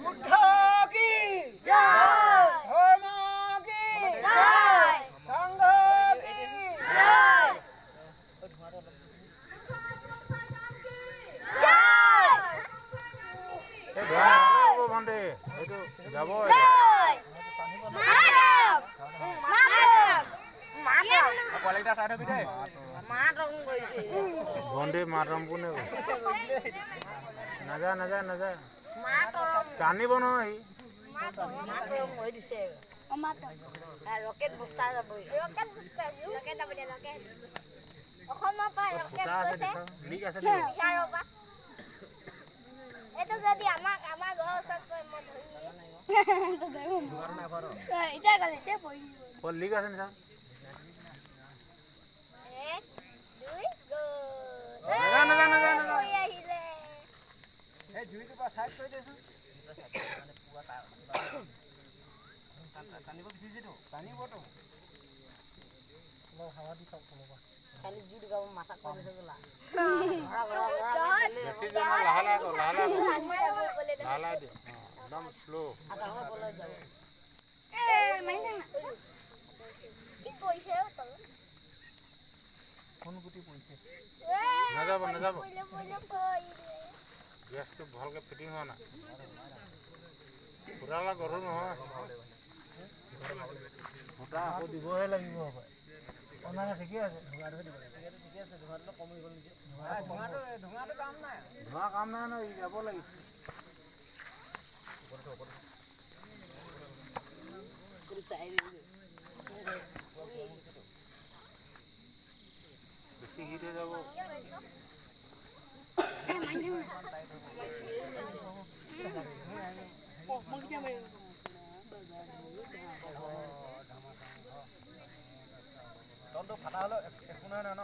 বুদ্ধ কি জয়, ধৰ্ম কি জয়, সংঘ কি জয়, ভণ্টি এইটো যাব ভণ্টি মাতৰম কোনে নাযায় নাযায় নাযায় টানিব নহয় ৰকেট বুষ্টাৰ যাব ৰকেট বুষ্টাৰ ৰকেট যাব দিয়া ৰকেট অসমৰ পৰা ৰকেট গৈছে লিক আছে বিহাৰৰ পৰা এইটো যদি আমাৰ ঘৰৰ ওচৰত গৈ মই ধৰি এতিয়া গ'লে এতিয়া পৰি ক'ত লিক আছে নি ছাৰ 1 2 গ'ল আহিলে এই জুইটো পৰা সাইড কৰি দেচোন টানিব বিচাৰিছেতো টানিবতো অলপ হাৱা দি থাক কমবা খালি জুই গাব মাথা কৰি গলা বেছি জন লাহে লাহে কৰ লাহে লাহে দি একদম স্লো কি পইছে তল কোন গুটি পৰিছে নাযাব নাযাব পইলে গেছটো ভালকৈ ফিটিং হোৱা নাই ফুটালা গৰু নহয় ফুটা আকৌ দিবহে লাগিব হয় অনাৰে ঠিকে আছে ধোঁৱাটো দিব লাগে ঠিকে আছে ধোঁৱাটো কমি গ'ল নেকি ধোঁৱাটো কাম নাই ধোঁৱা কাম নাই নহয় যাব লাগিছে বেছি হিট হৈ যাব তলটো ফাটা হ'লেও একো নহয় ন